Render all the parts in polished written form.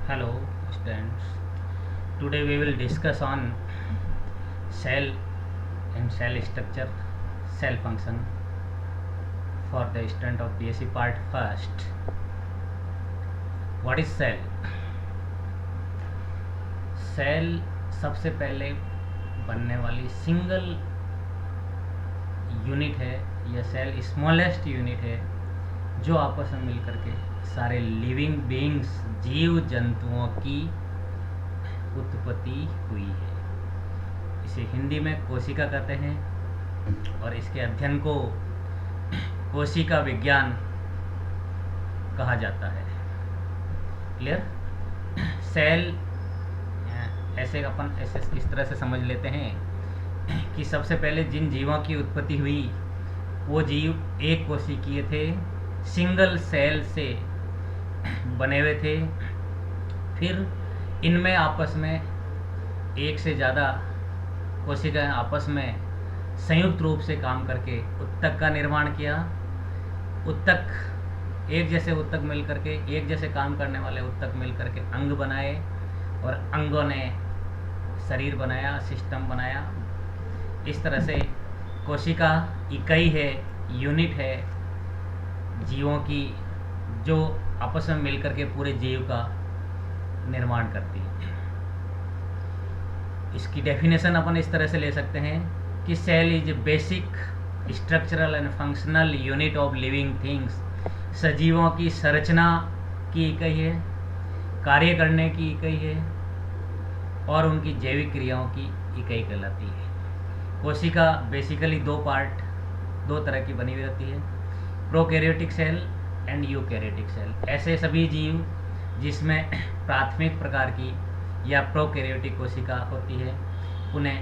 Hello, students. Today we will discuss on cell and cell structure, cell function for the student of BSc Part First. What is cell? Cell सबसे पहले बनने वाली single unit है। यह cell smallest unit है जो आपस में मिलकर के सारे लिविंग बीइंग्स जीव जंतुओं की उत्पत्ति हुई है। इसे हिंदी में कोशिका कहते हैं और इसके अध्ययन को कोशिका विज्ञान कहा जाता है। क्लियर? सेल ऐसे अपन ऐसे इस तरह से समझ लेते हैं कि सबसे पहले जिन जीवों की उत्पत्ति हुई वो जीव एक कोशिकीय थे, सिंगल सेल से बने हुए थे। फिर इनमें आपस में एक से ज़्यादा कोशिकाएं आपस में संयुक्त रूप से काम करके उत्तक का निर्माण किया। उत्तक एक जैसे उत्तक मिल करके एक जैसे काम करने वाले उत्तक मिल करके अंग बनाए और अंगों ने शरीर बनाया, सिस्टम बनाया। इस तरह से कोशिका इकाई है, यूनिट है जीवों की, जो आपस में मिलकर के पूरे जीव का निर्माण करती है। इसकी डेफिनेशन अपन इस तरह से ले सकते हैं कि cell is a basic structural and functional unit of living things. सजीवों की संरचना की इकाई है, कार्य करने की इकाई है और उनकी जैविक क्रियाओं की इकाई कहलाती है। कोशिका बेसिकली दो तरह की बनी हुई रहती है, prokaryotic cell and eukaryotic cell. ऐसे सभी जीव जिसमें प्राथमिक प्रकार की या प्रोकैरियोटिक कोशिका होती है उन्हें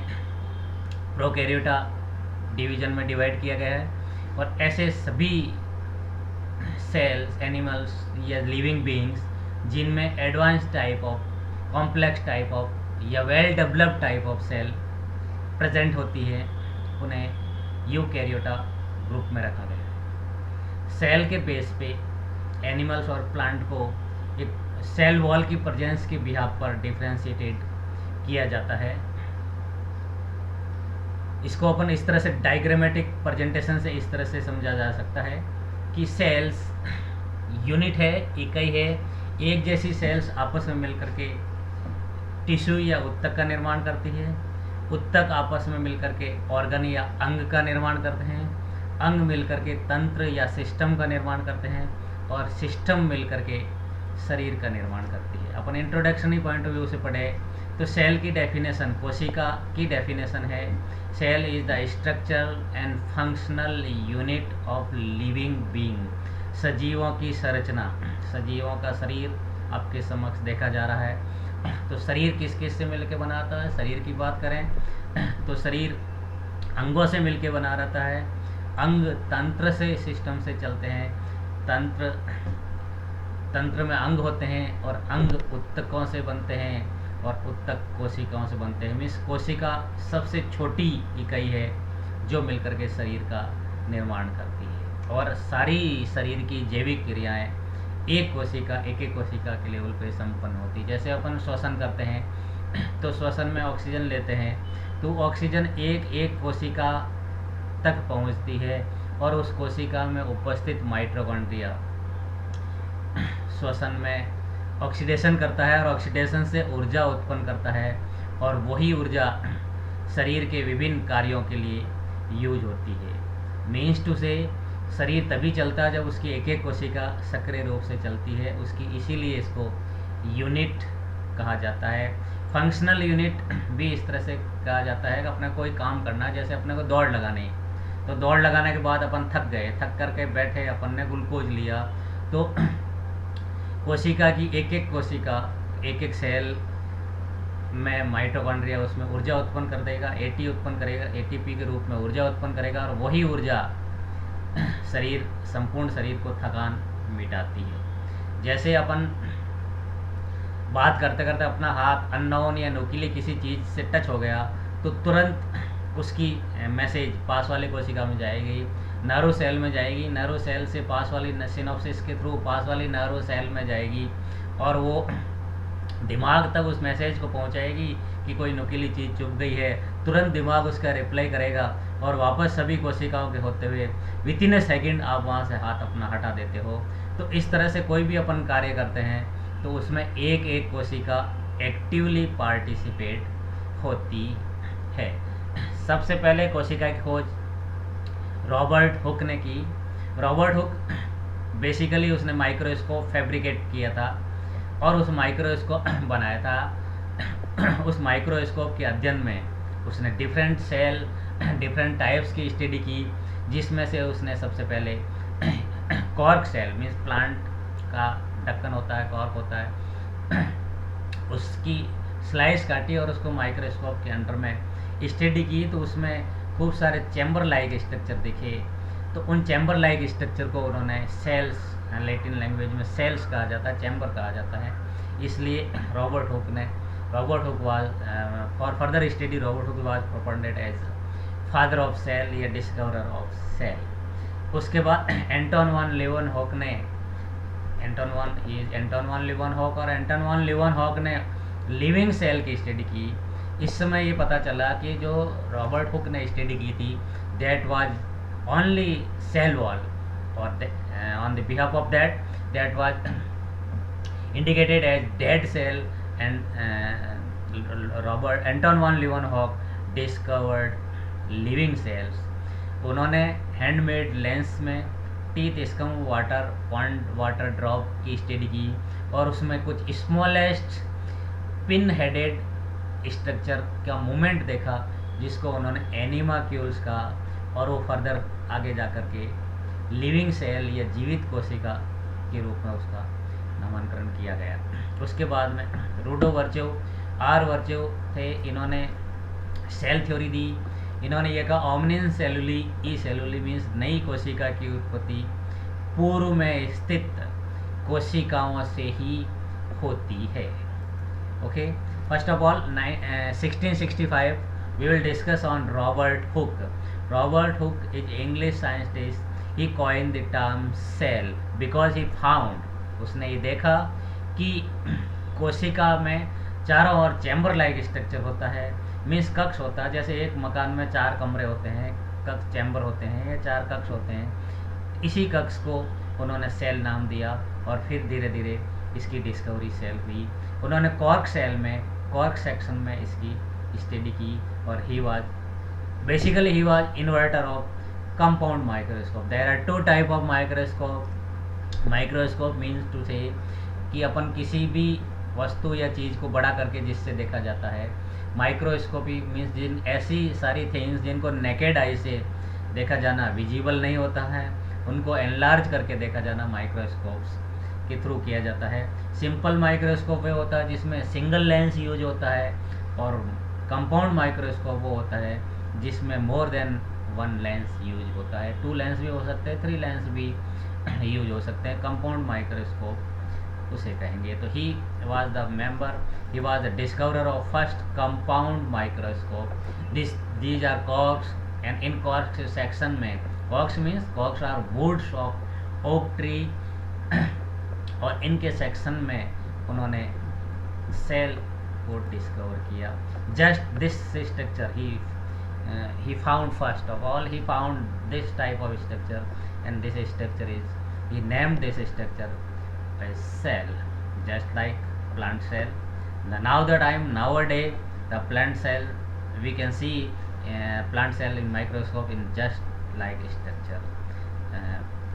प्रोकैरियोटा डिवीजन में डिवाइड किया गया है। और ऐसे सभी सेल्स, एनिमल्स या लिविंग बीइंग्स जिनमें advance type of, complex type of या well developed type of cell present होती है उन्हें यूकैरियोटा ग्रुप में रखा गया है। सेल के बेस पे एनिमल्स और प्लांट को एक सेल वॉल की प्रेजेंस के बिहाफ पर डिफ्रेंशिएटेड किया जाता है। इसको अपन इस तरह से डायग्रामेटिक प्रेजेंटेशन से इस तरह से समझा जा सकता है कि सेल्स यूनिट है, इकाई है। एक जैसी सेल्स आपस में मिलकर के टिश्यू या उत्तक का निर्माण करती है। उत्तक आपस में मिलकर के ऑर्गन या अंग का निर्माण करते हैं। अंग मिलकर के तंत्र या सिस्टम का निर्माण करते हैं और सिस्टम मिलकर के शरीर का निर्माण करती है। अपन इंट्रोडक्शनरी पॉइंट ऑफ व्यू से पढ़े तो सेल की डेफिनेशन, कोशिका की डेफिनेशन है, cell is the structural and functional unit of living being. सजीवों की संरचना, सजीवों का शरीर आपके समक्ष देखा जा रहा है। तो शरीर किस किस से मिलकर बना रहता है? शरीर की बात करें तो शरीर अंगों से मिलकर बना रहता है। अंग तंत्र से, सिस्टम से चलते हैं। तंत्र में अंग होते हैं और अंग उत्तकों से बनते हैं और उत्तक कोशिकाओं से बनते हैं। मीन्स कोशिका सबसे छोटी इकाई है जो मिलकर के शरीर का निर्माण करती है और सारी शरीर की जैविक क्रियाएं एक कोशिका के लेवल पे संपन्न होती है। जैसे अपन श्वसन करते हैं तो श्वसन में ऑक्सीजन लेते हैं तो ऑक्सीजन एक कोशिका तक पहुंचती है और उस कोशिका में उपस्थित माइटोकॉन्ड्रिया श्वसन में ऑक्सीडेशन करता है और ऑक्सीडेशन से ऊर्जा उत्पन्न करता है और वही ऊर्जा शरीर के विभिन्न कार्यों के लिए यूज होती है। मीन्स टू से शरीर तभी चलता है जब उसकी एक कोशिका सक्रिय रूप से चलती है उसकी, इसीलिए इसको यूनिट कहा जाता है। फंक्शनल यूनिट भी इस तरह से कहा जाता है कि अपने कोई काम करना है, जैसे अपने को दौड़ लगानी है तो दौड़ लगाने के बाद अपन थक गए, थक करके बैठे, अपन ने ग्लूकोज लिया तो कोशिका की एक कोशिका, एक सेल में माइटोकॉन्ड्रिया उसमें ऊर्जा उत्पन्न कर देगा, एटी उत्पन्न करेगा, एटीपी के रूप में ऊर्जा उत्पन्न करेगा और वही ऊर्जा संपूर्ण शरीर को थकान मिटाती है। जैसे अपन बात करते करते अपना हाथ अननोन या नुकीली किसी चीज़ से टच हो गया तो तुरंत उसकी मैसेज पास वाले कोशिका में जाएगी, नर्व सेल में जाएगी, नर्व सेल से पास वाली सिनॉप्सिस के थ्रू पास वाली नर्व सेल में जाएगी और वो दिमाग तक उस मैसेज को पहुंचाएगी कि कोई नुकीली चीज़ चुभ गई है, तुरंत दिमाग उसका रिप्लाई करेगा और वापस सभी कोशिकाओं के होते हुए विद इन ए सेकेंड आप वहाँ से हाथ अपना हटा देते हो। तो इस तरह से कोई भी अपन कार्य करते हैं तो उसमें एक एक कोशिका एक्टिवली पार्टिसिपेट होती है। सबसे पहले कोशिका की खोज रॉबर्ट हुक ने की। रॉबर्ट हुक बेसिकली उसने माइक्रोस्कोप फैब्रिकेट किया था और उस माइक्रोस्कोप बनाया था। उस माइक्रोस्कोप के अध्ययन में उसने डिफरेंट सेल, डिफरेंट टाइप्स की स्टडी की, जिसमें से उसने सबसे पहले कॉर्क सेल मीन्स प्लांट का ढक्कन होता है, कॉर्क होता है, उसकी स्लाइस काटी और उसको माइक्रोस्कोप के अंडर में स्टडी की। तो उसमें खूब सारे चैम्बर लाइक स्ट्रक्चर दिखे। तो उन चैम्बर लाइक स्ट्रक्चर को उन्होंने सेल्स, लैटिन लैंग्वेज में सेल्स कहा जाता है, चैम्बर कहा जाता है। इसलिए Robert Hooke was for further study Robert Hooke was proponent as father of cell या डिस्कवरर ऑफ सेल। उसके बाद एंटोन वन लीeuwenhoek ने एंटोन वन लीeuwenhoek और एंटोन वन लीeuwenhoek ने लिविंग सेल की स्टडी की। इस समय ये पता चला कि जो रॉबर्ट हुक ने स्टडी की थी that was only cell wall, और on the behalf of that was indicated as dead cell, and Anton van Leeuwenhoek discovered living cells। उन्होंने हैंडमेड लेंस में teeth scum water pond water drop की study की और उसमें कुछ smallest pin headed structure का movement देखा, जिसको उन्होंने एनिमाक्यूल्स का, और वो फर्दर आगे जा कर के लिविंग सेल या जीवित कोशिका के रूप में उसका नामकरण किया गया। उसके बाद में रूडो वर्चेव थे, इन्होंने सेल थ्योरी दी। इन्होंने ये कहा ओमनिन सेलुली ई सेलुली मीन्स नई कोशिका की उत्पत्ति पूर्व में स्थित कोशिकाओं से ही होती है। Okay, first of all 1665 we will discuss on Robert Hooke. Robert Hooke is English scientist. He coined the term cell because he found, उसने ये देखा कि कोशिका में चारों ओर चैम्बर लाइक स्ट्रक्चर होता है, मीन्स कक्ष होता है। जैसे एक मकान में 4 कमरे होते हैं, कक्ष चैम्बर होते हैं या 4 कक्ष होते हैं। इसी कक्ष को उन्होंने सेल नाम दिया और फिर धीरे धीरे इसकी डिस्कवरी सेल हुई। उन्होंने कॉर्क सेल में, कॉर्क सेक्शन में इसकी स्टडी की और he was inventor of compound microscope. There are 2 type of microscope means two से कि अपन किसी भी वस्तु या चीज़ को बड़ा करके जिससे देखा जाता है। माइक्रोस्कोपी मीन्स जिन ऐसी सारी थिंग्स जिनको नेकेड आई से देखा जाना विजिबल नहीं होता है, उनको एनलार्ज करके देखा जाना माइक्रोस्कोप्स के थ्रू किया जाता है। सिंपल माइक्रोस्कोप वो होता है जिसमें सिंगल लेंस यूज होता है, और कंपाउंड माइक्रोस्कोप वो होता है जिसमें मोर देन 1 लेंस यूज होता है। 2 लेंस भी हो सकते हैं, 3 लेंस भी यूज हो सकते हैं। कंपाउंड माइक्रोस्कोप उसे कहेंगे। तो he was the discoverer of first compound microscope. These are corks, and in corks section में, corks are woods of oak tree, और इनके सेक्शन में उन्होंने सेल को डिस्कवर किया। Just this structure he found, first of all he found this type of structure, and this structure he named this structure as cell, just like plant cell. Nowadays the plant cell, we can see plant cell in microscope in just like structure.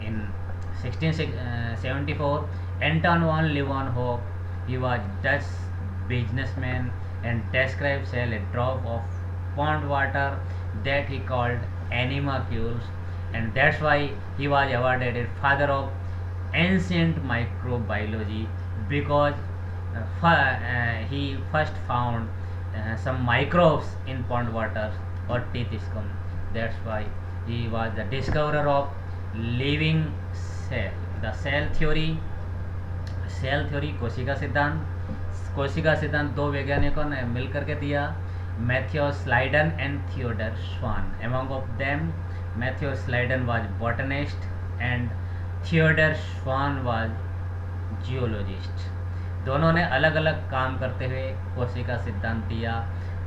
In 1674 Anton van Leeuwenhoek, he was Dutch businessman and described cell a drop of pond water that he called animalcules, and that's why he was awarded as father of ancient microbiology, because he first found some microbes in pond water or teeth scum. That's why he was the discoverer of living cell. The cell theory, कोशिका सिद्धांत 2 वैज्ञानिकों ने मिलकर के दिया, Matthew स्लाइडन and Theodore swan. Among of them, Matthew Sladen was botanist and Theodor Swan was geologist. दोनों ने अलग अलग काम करते हुए कोशिका सिद्धांत दिया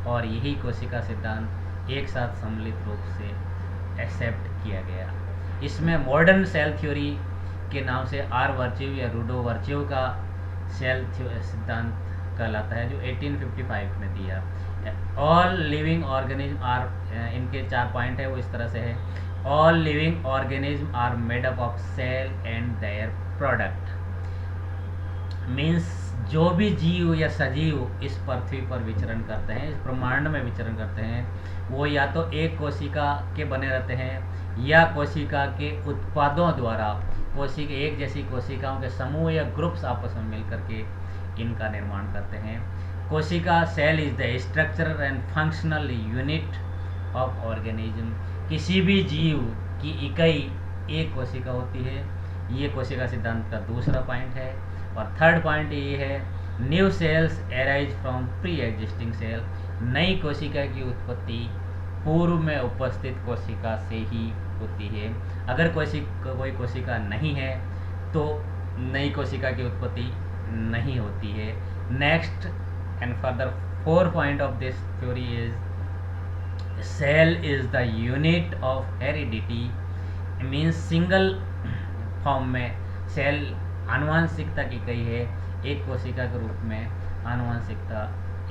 और यही कोशिका सिद्धांत एक साथ सम्मिलित रूप से एक्सेप्ट किया गया। इसमें मॉडर्न सेल थ्योरी के नाम से आर वर्च्यू या रूडो वर्च्यू का सेल सिद्धांत कहलाता है, जो 1855 में दिया। ऑल लिविंग ऑर्गेनिज्म आर, इनके 4 पॉइंट है वो इस तरह से है। All living organism are made up of cell and their product. Means जो भी जीव या सजीव इस पृथ्वी पर विचरण करते हैं, इस ब्रह्मांड में विचरण करते हैं, वो या तो एक कोशिका के बने रहते हैं या कोशिका के उत्पादों द्वारा कोशिका एक जैसी कोशिकाओं के समूह या ग्रुप्स आपस में मिलकर के इनका निर्माण करते हैं। कोशिका cell is the structural and functional unit of organism. किसी भी जीव की इकाई एक कोशिका होती है। ये कोशिका सिद्धांत का दूसरा पॉइंट है। और थर्ड पॉइंट ये है, new cells arise from pre existing cell. नई कोशिका की उत्पत्ति पूर्व में उपस्थित कोशिका से ही होती है। अगर कोई कोशिका नहीं है तो नई कोशिका की उत्पत्ति नहीं होती है। Next and further 4 point of this theory is cell is the unit of heredity. Means single form में सेल आनुवंशिकता की इकाई है। एक कोशिका के रूप में आनुवंशिकता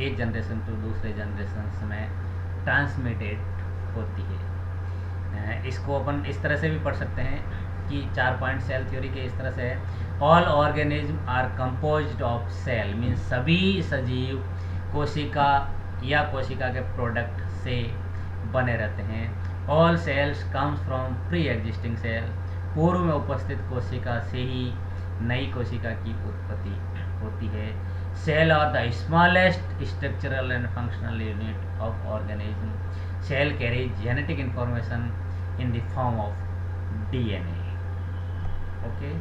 एक जनरेशन टू दूसरे जनरेशन में ट्रांसमिटेड होती है। इसको अपन इस तरह से भी पढ़ सकते हैं कि 4 पॉइंट सेल थ्योरी के इस तरह से है। All organism are composed of cell. Means सभी सजीव कोशिका या कोशिका के प्रोडक्ट से बने रहते हैं। All cells comes from pre existing cell. पूर्व में उपस्थित कोशिका से ही नई कोशिका की उत्पत्ति होती है। Cell are the smallest structural and functional unit of organism. Cell carry genetic information in the form of DNA. Okay.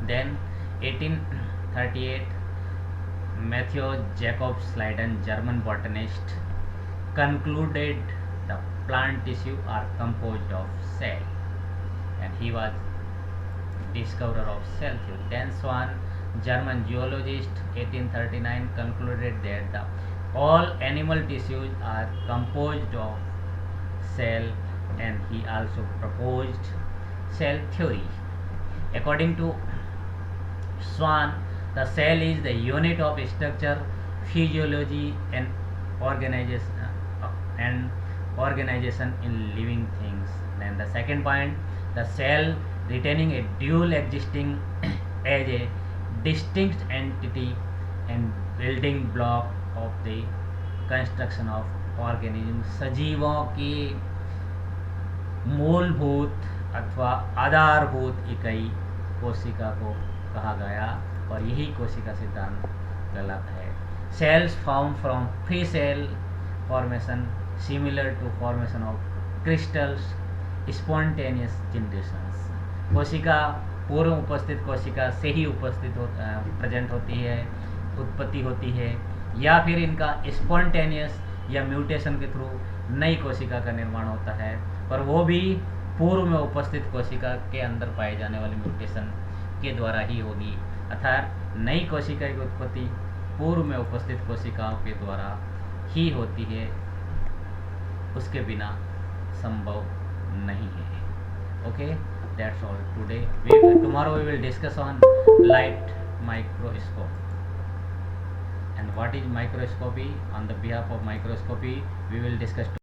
Then 1838, Matthew Jacob Schleiden, German botanist, concluded the plant tissue are composed of cell, and he was discoverer of cell theory. Then Swan, German geologist, 1839, concluded that the all animal tissues are composed of cell, and he also proposed cell theory. According to Swan, the cell is the unit of structure, physiology, and organization in living things. Then the second point, the cell retaining a dual existing as a distinct entity and building block of the construction of organism. सजीवों की मूलभूत अथवा आधारभूत इकाई कोशिका को कहा गया और यही कोशिका सिद्धांत कहलाता है। Cells form from free cell formation similar to formation of crystals spontaneous generations. कोशिका पूर्व उपस्थित कोशिका से ही प्रेजेंट होती है, उत्पत्ति होती है, या फिर इनका स्पॉन्टेनियस या म्यूटेशन के थ्रू नई कोशिका का निर्माण होता है, पर वो भी पूर्व में उपस्थित कोशिका के अंदर पाए जाने वाले म्यूटेशन के द्वारा ही होगी। अर्थात नई कोशिका की उत्पत्ति पूर्व में उपस्थित कोशिकाओं के द्वारा ही होती है, उसके बिना संभव नहीं है। Okay, that's all today. Tomorrow we will discuss on light microscope and what is microscopy. On the behalf of microscopy we will discuss